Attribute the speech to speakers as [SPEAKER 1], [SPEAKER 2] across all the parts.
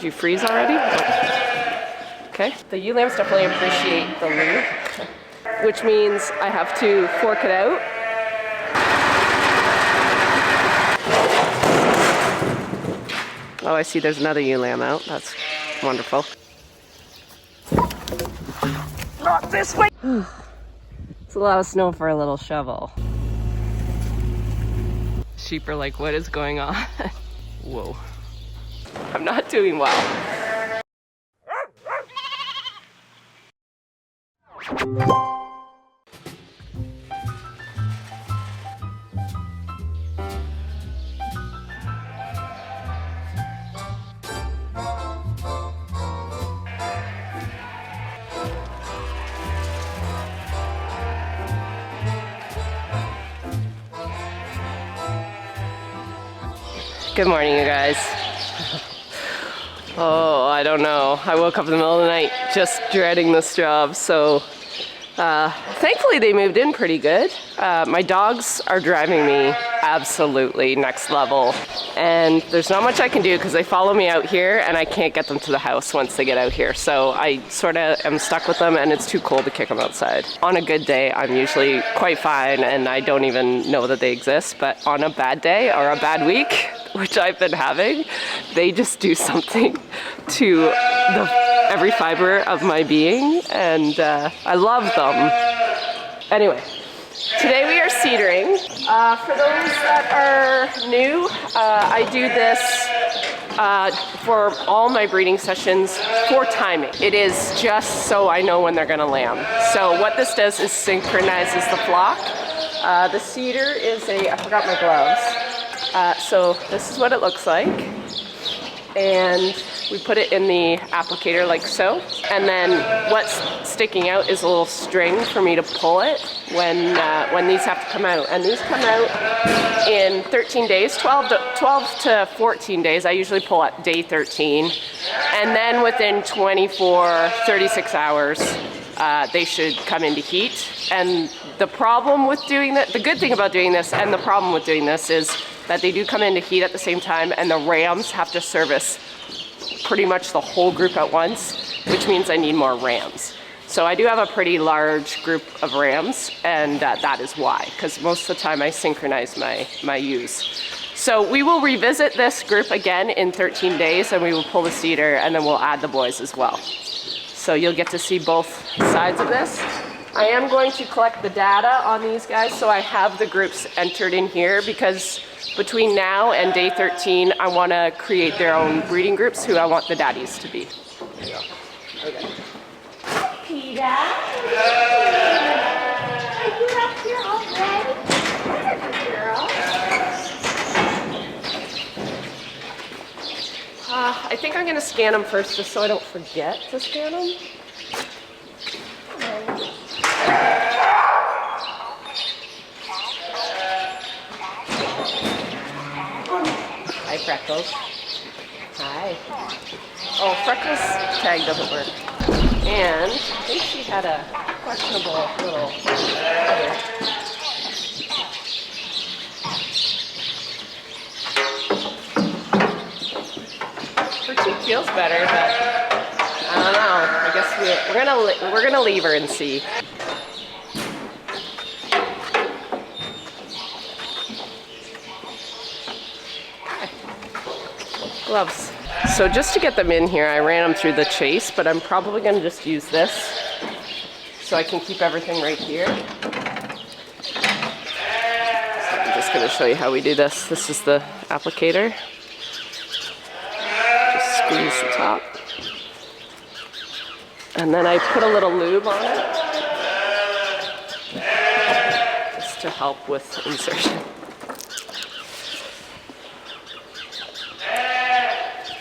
[SPEAKER 1] you freeze already? Okay. The ewe lambs definitely appreciate the lube, which means I have to fork it out. Oh, I see there's another ewe lamb out. That's wonderful. Not this way! It's a lot of snow for a little shovel. Sheep are like, what is going on? Whoa. I'm not doing well. Good morning, you guys. Oh, I don't know. I woke up in the middle of the night just dreading this job, so thankfully they moved in pretty good. My dogs are driving me absolutely next level, and there's not much I can do because they follow me out here and I can't get them to the house once they get out here, so I sort of am stuck with them, and it's too cold to kick them outside. On a good day I'm usually quite fine and I don't even know that they exist, but on a bad day or a bad week, which I've been having, they just do something to every fiber of my being, and I love them. Anyway, today we are CIDRing. For those that are new, I do this for all my breeding sessions for timing. It is just so I know when they're gonna lamb. So what this does is synchronizes the flock. The CIDR is I forgot my gloves. So this is what it looks like, and we put it in the applicator like so, and then what's sticking out is a little string for me to pull it when these have to come out, and these come out in 13 days, 12 to 14 days. I usually pull at day 13, and then within 36 hours they should come into heat. And the problem with doing that, the good thing about doing this and the problem with doing this is that they do come into heat at the same time, and the rams have to service pretty much the whole group at once, which means I need more rams. So I do have a pretty large group of rams, and that is why, because most of the time I synchronize my ewes. So we will revisit this group again in 13 days, and we will pull the CIDR, and then we'll add the boys as well. So you'll get to see both sides of this. I am going to collect the data on these guys, so I have the groups entered in here, because between now and day 13, I want to create their own breeding groups who I want the daddies to be. Yeah. Okay. Pita. Are you up here already? Good girl. I think I'm going to scan them first, just so I don't forget to scan them. Hi, Freckles. Hi. Oh, Freckles' tag doesn't work. And I think she had a questionable little other. Her cheek feels better, but I don't know. I guess we're gonna leave her and see. Gloves. So just to get them in here, I ran them through the chase, but I'm probably going to just use this so I can keep everything right here. So I'm just going to show you how we do this. This is the applicator. Just squeeze the top. And then I put a little lube on it just to help with insertion.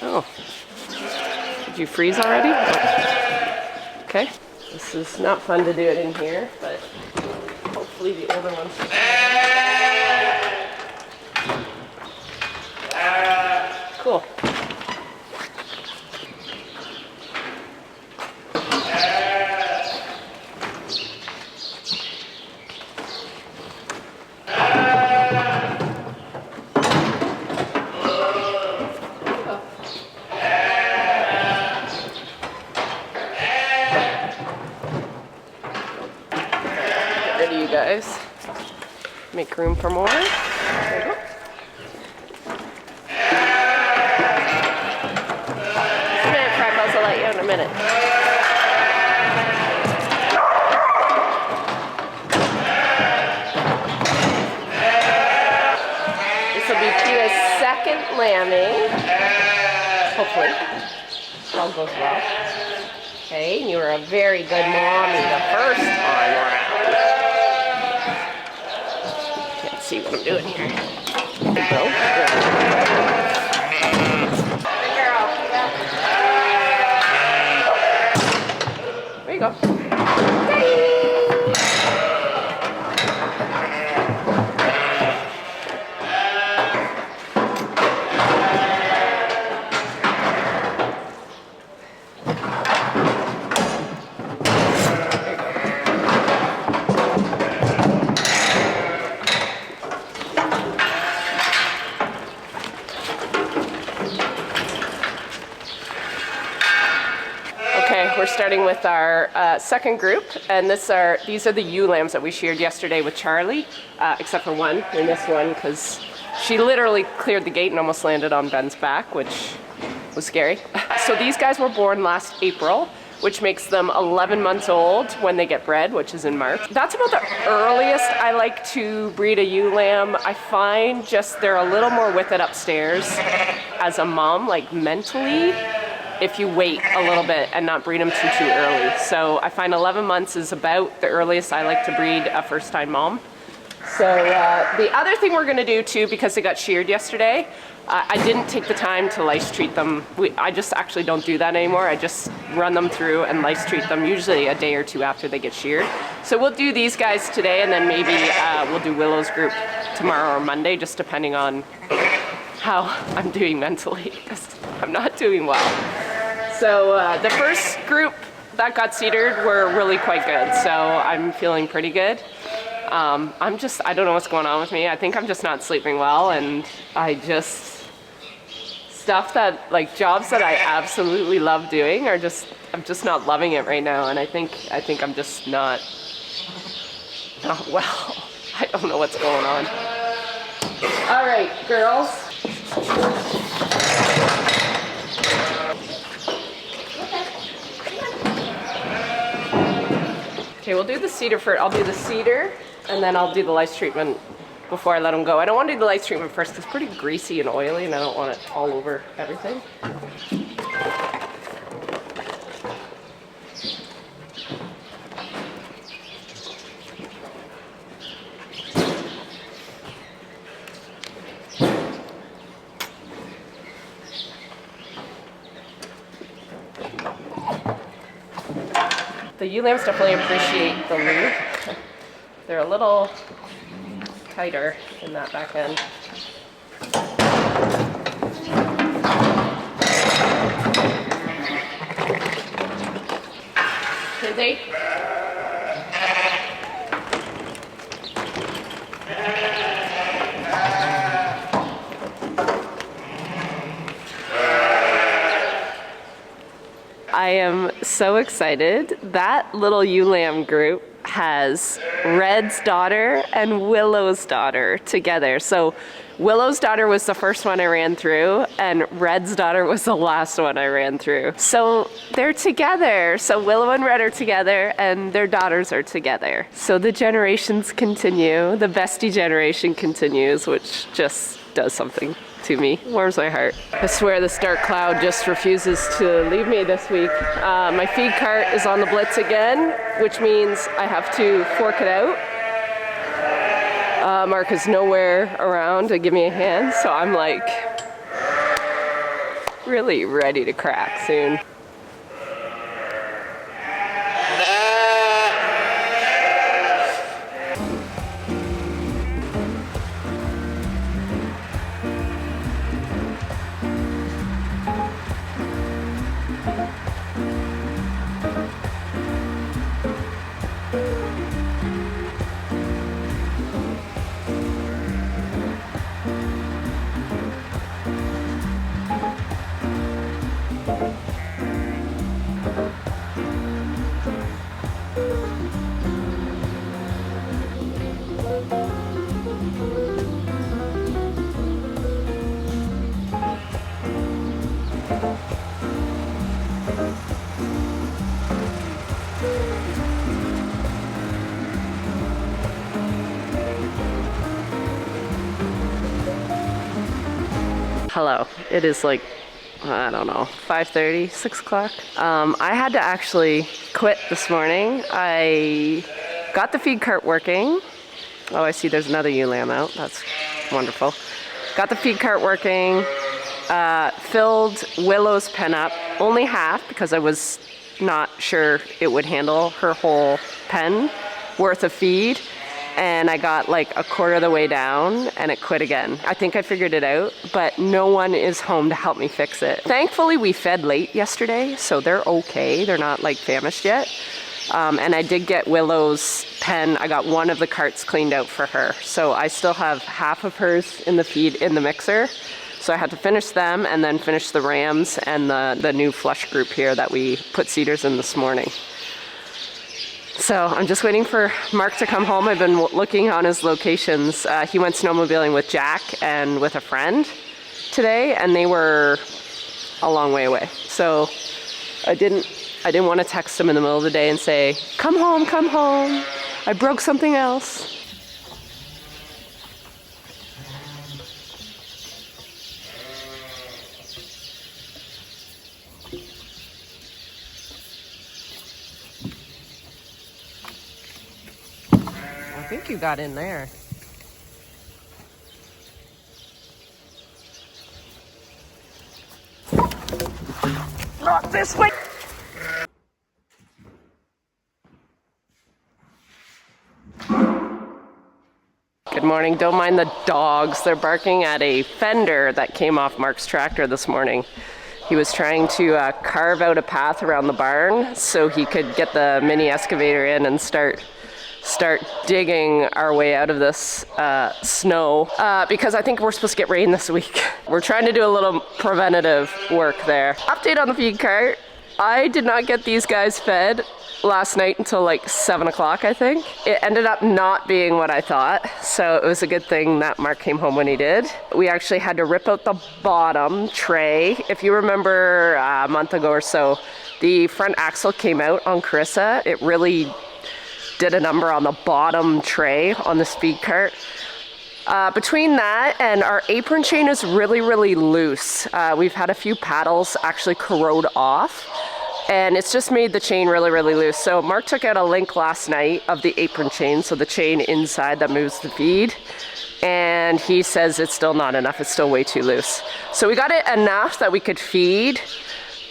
[SPEAKER 1] Oh, did you freeze already? Oh. Okay, this is not fun to do it in here, but hopefully the older ones. Cool. guys. Make room for more. There you go. Just a minute, Freckles. I'll let you in a minute. This will be Pita's second lambing. Hopefully. All goes well. Okay, and you were a very good mommy the first time around. Can't see what I'm doing here. There you go. Good girl. There you go. We're starting with our second group, and these are the ewe lambs that we sheared yesterday with Charlie, except for one. We missed one because she literally cleared the gate and almost landed on Ben's back, which was scary. So these guys were born last April, which makes them 11 months old when they get bred, which is in March. That's about the earliest I like to breed a ewe lamb. I find just they're a little more with it upstairs as a mom, like mentally, if you wait a little bit and not breed them too early. So I find 11 months is about the earliest I like to breed a first-time mom. So the other thing we're gonna do too, because they got sheared yesterday, I didn't take the time to lice treat them. I just actually don't do that anymore. I just run them through and lice treat them usually a day or two after they get sheared. So we'll do these guys today, and then maybe we'll do Willow's group tomorrow or Monday, just depending on how I'm doing mentally, because I'm not doing well. So the first group that got CIDR'd were really quite good, so I'm feeling pretty good. I don't know what's going on with me. I think I'm just not sleeping well, and stuff that, like jobs that I absolutely love doing I'm just not loving it right now, and I think I'm just not well. I don't know what's going on. All right, girls. Okay, we'll do the CIDR first. I'll do the CIDR, and then I'll do the lice treatment before I let them go. I don't want to do the lice treatment first because it's pretty greasy and oily, and I don't want it all over everything. The ewe lambs definitely appreciate the lube. They're a little tighter in that back end. Did they? I am so excited. That little ewe lamb group has Red's daughter and Willow's daughter together. So Willow's daughter was the first one I ran through, and Red's daughter was the last one I ran through. So they're together. So Willow and Red are together, and their daughters are together. So the generations continue. The bestie generation continues, which just does something to me. Warms my heart. I swear this dark cloud just refuses to leave me this week. My feed cart is on the blitz again, which means I have to fork it out. Mark is nowhere around to give me a hand, so I'm like really ready to crack soon. Hello. It is like, I don't know, 5:30, 6 o'clock. I had to actually quit this morning. I got the feed cart working. Oh, I see there's another ewe lamb out. That's wonderful. Got the feed cart working. Filled Willow's pen up, only half because I was not sure it would handle her whole pen worth of feed. And I got like a quarter of the way down and it quit again. I think I figured it out, but no one is home to help me fix it. Thankfully, we fed late yesterday, so they're okay. They're not like famished yet. And I did get Willow's pen. I got one of the carts cleaned out for her. So I still have half of hers in the feed in the mixer. So I had to finish them and then finish the rams and the new flush group here that we put CIDRs in this morning. So I'm just waiting for Mark to come home. I've been looking on his locations. He went snowmobiling with Jack and with a friend today, and they were a long way away. So I didn't want to text him in the middle of the day and say, come home, I broke something else. I think you got in there. Not this way! Good morning. Don't mind the dogs. They're barking at a fender that came off Mark's tractor this morning. He was trying to carve out a path around the barn so he could get the mini excavator in and start digging our way out of this snow because I think we're supposed to get rain this week. We're trying to do a little preventative work there. Update on the feed cart. I did not get these guys fed last night until like 7 o'clock, I think. It ended up not being what I thought, so it was a good thing that Mark came home when he did. We actually had to rip out the bottom tray. If you remember a month ago or so, the front axle came out on Carissa. It really did a number on the bottom tray on the feed cart. Between that and our apron chain is really, really loose. We've had a few paddles actually corrode off, and it's just made the chain really, really loose. So Mark took out a link last night of the apron chain, so the chain inside that moves the feed, and he says it's still not enough. It's still way too loose. So we got it enough that we could feed,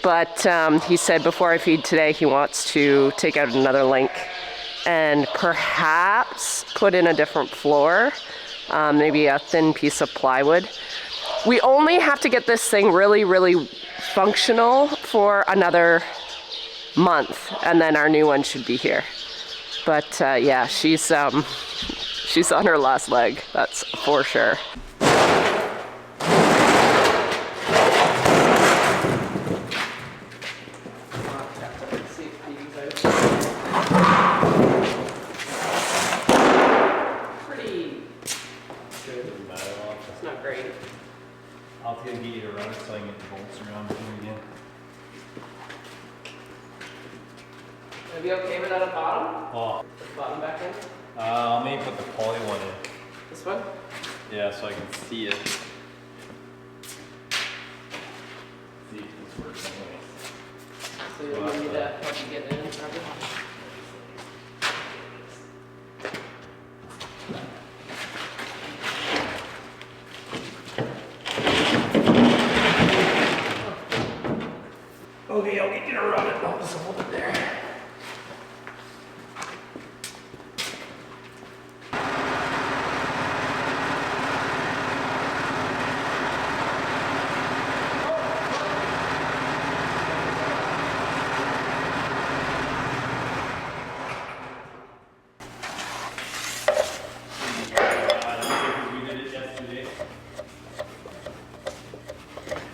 [SPEAKER 1] but he said before I feed today, he wants to take out another link and perhaps put in a different floor, maybe a thin piece of plywood. We only have to get this thing really, really functional for another month, and then our new one should be here. But yeah, she's on her last leg, that's for sure.
[SPEAKER 2] I'll have to get you to run it so I can get the bolts around here again.
[SPEAKER 1] Are you okay with that at the bottom?
[SPEAKER 2] Oh.
[SPEAKER 1] Put the bottom back in?
[SPEAKER 2] I'll maybe put the poly one in.
[SPEAKER 1] This one?
[SPEAKER 2] Yeah, so I can see it. See if this works anyway.
[SPEAKER 1] So you want me to help you get it in, probably?
[SPEAKER 2] Okay, I'll get you to run it. I'll just hold it there.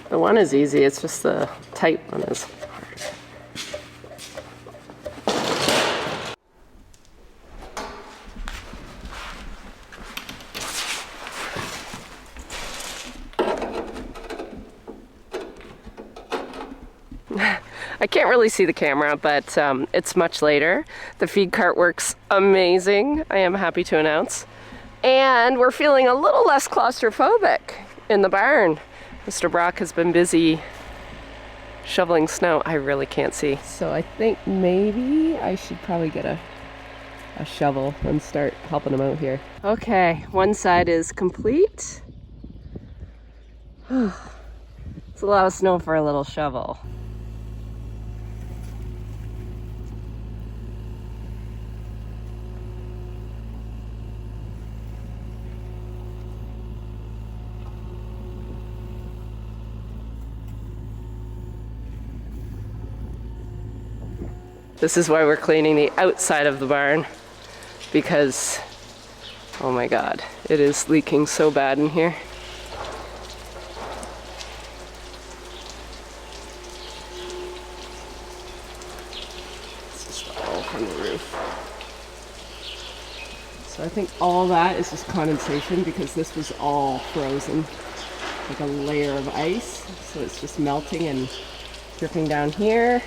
[SPEAKER 1] The one is easy, it's just the tight one is harder. I can't really see the camera, but it's much later. The feed cart works amazing, I am happy to announce. And we're feeling a little less claustrophobic in the barn. Mr. Brock has been busy shoveling snow. I really can't see. So I think maybe I should probably get a shovel and start helping him out here. Okay, one side is complete. It's a lot of snow for a little shovel. This is why we're cleaning the outside of the barn, because, oh my God, it is leaking so bad in here. It's just all on the roof. So I think all that is just condensation because this was all frozen, like a layer of ice. So it's just melting and dripping down here.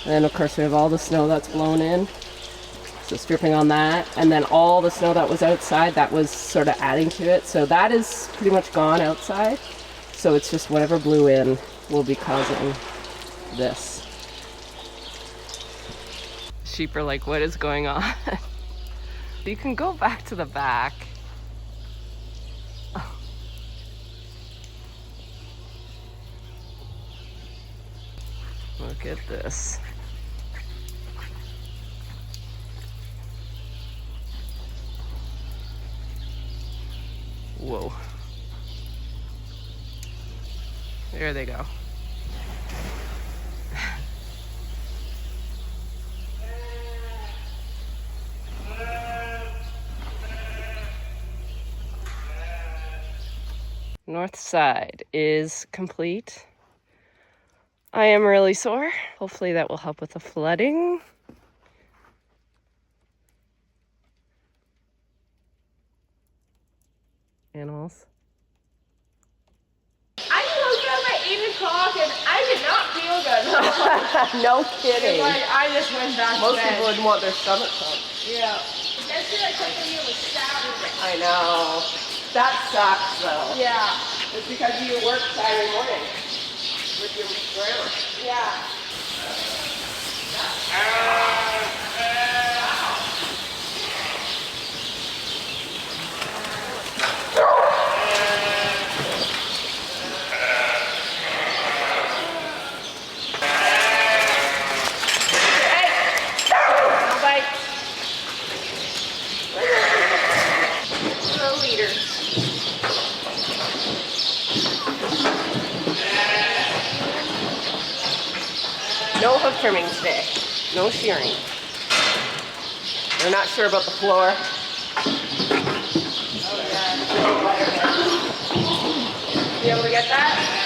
[SPEAKER 1] And then of course we have all the snow that's blown in. So it's dripping on that. And then all the snow that was outside, that was sort of adding to it. So that is pretty much gone outside. So it's just whatever blew in will be causing this. Sheep are like, what is going on? You can go back to the back. Oh. Look at this. Whoa. There they go. North side is complete. I am really sore. Hopefully that will help with the flooding. Animals.
[SPEAKER 3] I woke up at 8 o'clock and I did not feel good.
[SPEAKER 1] No kidding.
[SPEAKER 3] Like, I just went back
[SPEAKER 1] Most
[SPEAKER 3] to bed.
[SPEAKER 1] people would want their stomach pumped.
[SPEAKER 3] Yeah. Especially like something you was Saturday.
[SPEAKER 1] I know. That sucks though.
[SPEAKER 3] Yeah.
[SPEAKER 1] It's because you work Saturday morning with your grandma.
[SPEAKER 3] Yeah.
[SPEAKER 1] No hoof trimming today. No shearing. They're not sure about the floor.
[SPEAKER 3] You able to get that?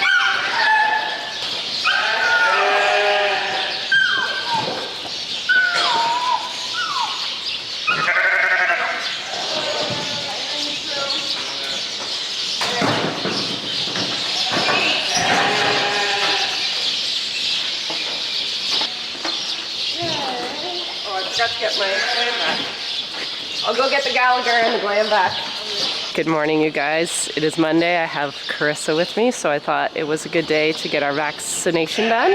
[SPEAKER 1] Let's get my glam back. I'll go get the Gallagher and the glam back. Good morning, you guys. It is Monday. I have Carissa with me, so I thought it was a good day to get our vaccination done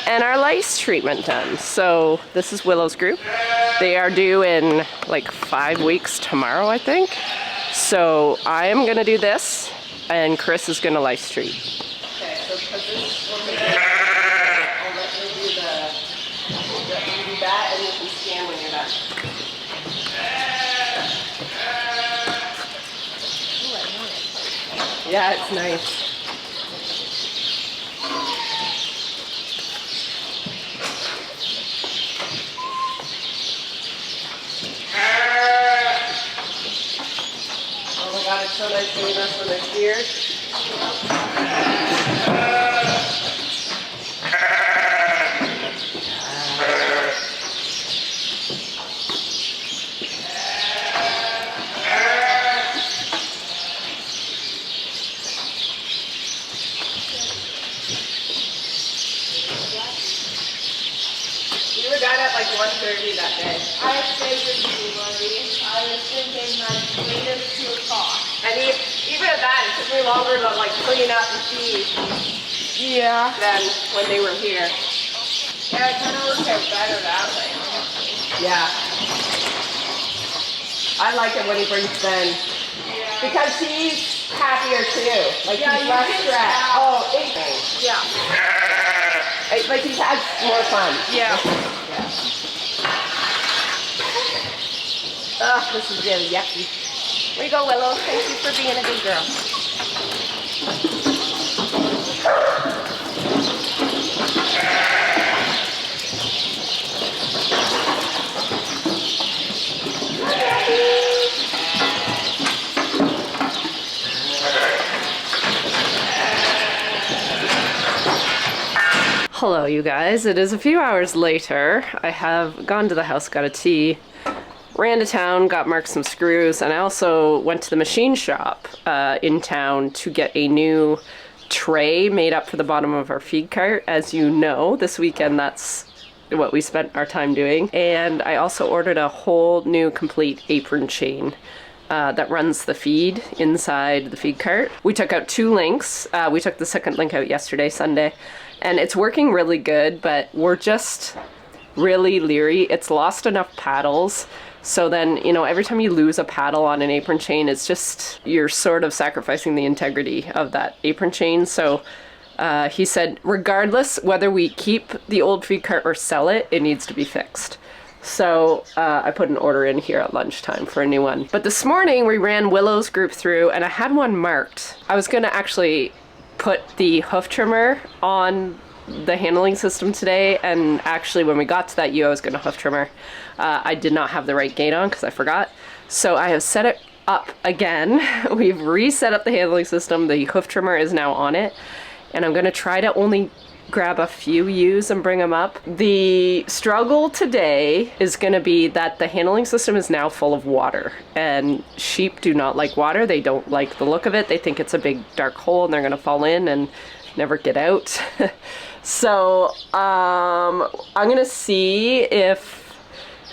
[SPEAKER 1] and our lice treatment done. So this is Willow's group. They are due in like 5 weeks tomorrow, I think. So I am gonna do this and Chris is gonna lice treat. Okay, so because this will be I'll let you do that and you can scan when you're done. Yeah, it's nice. Oh my God, it's so nice doing this when they're here. We were done at like 1:30 that day.
[SPEAKER 3] I figured you would be. I was thinking like later 2 o'clock.
[SPEAKER 1] And even at that, it took me longer to like clean up and feed
[SPEAKER 3] Yeah.
[SPEAKER 1] than when they were here.
[SPEAKER 3] Yeah, it kind of works out better that way.
[SPEAKER 1] Yeah. I like it when he brings Ben. Because he's happier too. Like
[SPEAKER 3] Yeah,
[SPEAKER 1] he's
[SPEAKER 3] you
[SPEAKER 1] less
[SPEAKER 3] can
[SPEAKER 1] stressed.
[SPEAKER 3] tell.
[SPEAKER 1] Oh,
[SPEAKER 3] Yeah.
[SPEAKER 1] like he's had more fun.
[SPEAKER 3] Yeah.
[SPEAKER 1] Ugh, this is really yucky. Here you go, Willow. Thank you for being a good girl. Hello, you guys. It is a few hours later. I have gone to the house, got a tea, ran to town, got Mark some screws, and I also went to the machine shop in town to get a new tray made up for the bottom of our feed cart. As you know, this weekend that's what we spent our time doing. And I also ordered a whole new complete apron chain that runs the feed inside the feed cart. We took out 2 links. We took the second link out yesterday, Sunday, and it's working really good, but we're just really leery. It's lost enough paddles. So then, you know, every time you lose a paddle on an apron chain, it's just, you're sort of sacrificing the integrity of that apron chain. So he said, regardless whether we keep the old feed cart or sell it, it needs to be fixed. So I put an order in here at lunchtime for a new one. But this morning we ran Willow's group through and I had one marked. I was gonna actually put the hoof trimmer on the handling system today, and actually when we got to that ewe I was gonna hoof trimmer. I did not have the right gate on because I forgot. So I have set it up again. We've reset up the handling system. The hoof trimmer is now on it. And I'm gonna try to only grab a few ewes and bring them up. The struggle today is gonna be that the handling system is now full of water. And sheep do not like water. They don't like the look of it. They think it's a big dark hole and they're gonna fall in and never get out. So I'm gonna see if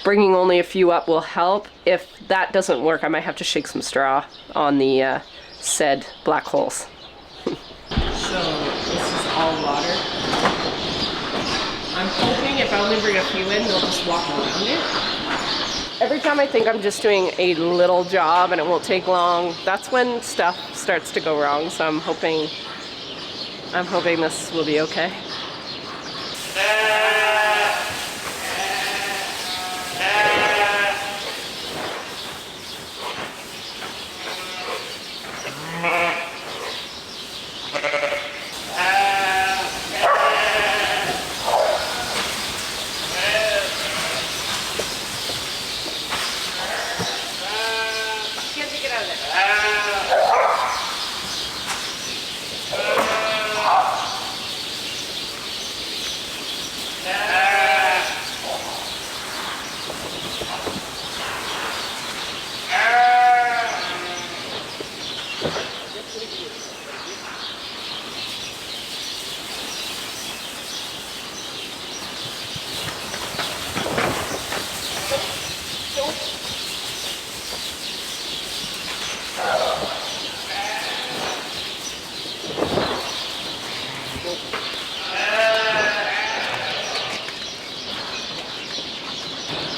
[SPEAKER 1] bringing only a few up will help. If that doesn't work, I might have to shake some straw on the said black holes. So this is all water. I'm hoping if I only bring a few in, they'll just walk around it. Every time I think I'm just doing a little job and it won't take long, that's when stuff starts to go wrong. So I'm hoping this will be okay.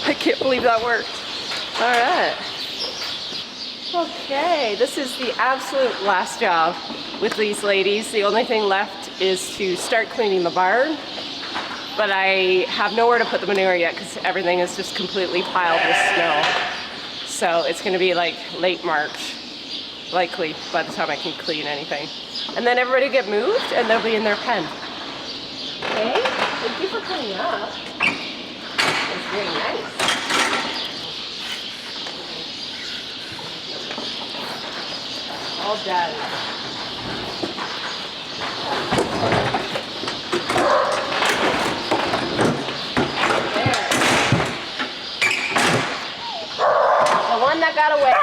[SPEAKER 1] I can't believe that worked. All right. Okay, this is the absolute last job with these ladies. The only thing left is to start cleaning the barn, but I have nowhere to put the manure yet because everything is just completely piled with snow. So it's gonna be like late March, likely, by the time I can clean anything. And then everybody will get moved and they'll be in their pen. Okay, thank you for cleaning up. It's very nice. All done. There. The one that got away.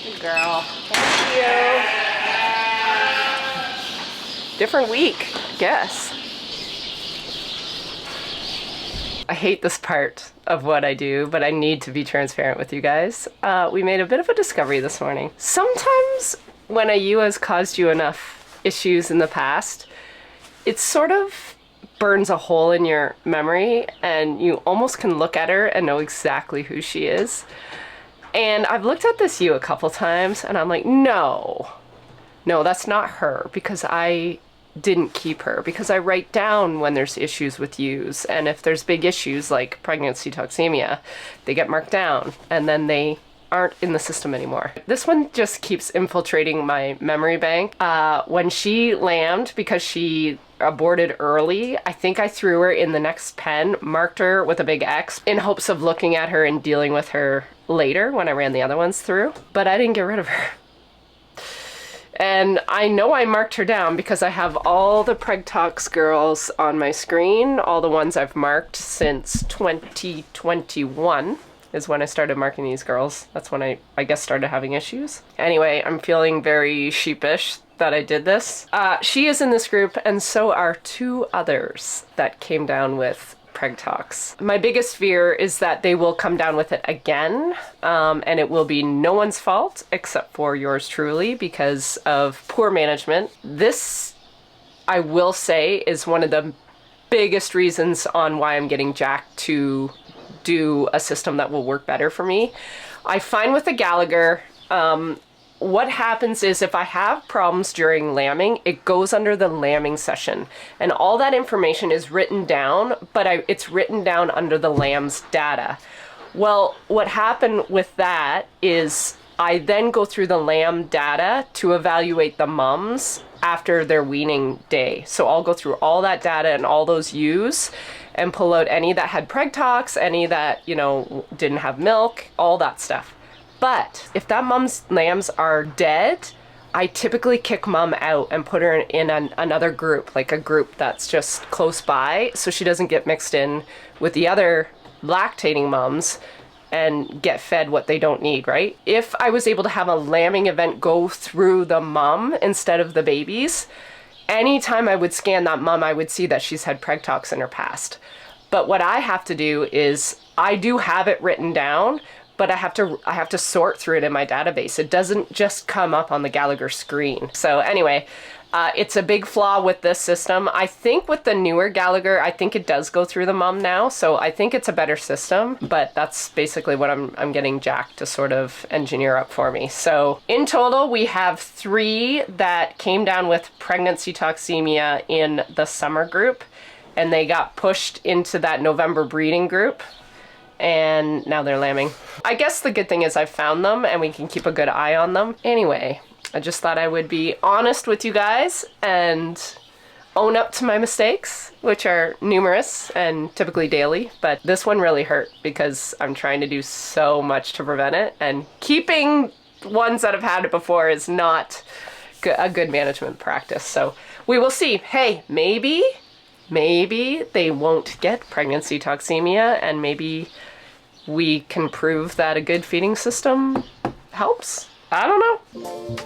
[SPEAKER 1] Good girl. Thank you. Different week, I guess. I hate this part of what I do, but I need to be transparent with you guys. We made a bit of a discovery this morning. Sometimes when a ewe has caused you enough issues in the past, it sort of burns a hole in your memory and you almost can look at her and know exactly who she is. And I've looked at this ewe a couple times and I'm like, no, that's not her, because I didn't keep her, because I write down when there's issues with ewes, and if there's big issues like pregnancy toxemia, they get marked down and then they aren't in the system anymore. This one just keeps infiltrating my memory bank. When she lambed, because she aborted early, I think I threw her in the next pen, marked her with a big X in hopes of looking at her and dealing with her later when I ran the other ones through, but I didn't get rid of her. And I know I marked her down because I have all the Preg Tox girls on my screen, all the ones I've marked since 2021 is when I started marking these girls. That's when I guess started having issues. Anyway, I'm feeling very sheepish that I did this. She is in this group, and so are 2 others that came down with Preg Tox. My biggest fear is that they will come down with it again, and it will be no one's fault except for yours truly because of poor management. This, I will say, is one of the biggest reasons on why I'm getting Jack to do a system that will work better for me. I find with the Gallagher, what happens is if I have problems during lambing, it goes under the lambing session. And all that information is written down, but it's written down under the lamb's data. Well, what happened with that is I then go through the lamb data to evaluate the mums after their weaning day. So I'll go through all that data and all those ewes and pull out any that had Preg Tox, any that, you know, didn't have milk, all that stuff. But if that mom's lambs are dead, I typically kick mom out and put her in another group, like a group that's just close by, so she doesn't get mixed in with the other lactating moms and get fed what they don't need, right? If I was able to have a lambing event go through the mom instead of the babies, anytime I would scan that mom, I would see that she's had Preg Tox in her past. But what I have to do is, I do have it written down, but I have to sort through it in my database. It doesn't just come up on the Gallagher screen. So anyway, it's a big flaw with this system. I think with the newer Gallagher, I think it does go through the mom now. So I think it's a better system, but that's basically what I'm getting Jack to sort of engineer up for me. So in total, we have 3 that came down with pregnancy toxemia in the summer group, and they got pushed into that November breeding group. And now they're lambing. I guess the good thing is I've found them and we can keep a good eye on them. Anyway, I just thought I would be honest with you guys and own up to my mistakes, which are numerous and typically daily, but this one really hurt because I'm trying to do so much to prevent it, and keeping ones that have had it before is not a good management practice. So we will see. Hey, maybe they won't get pregnancy toxemia, and maybe we can prove that a good feeding system helps. I don't know.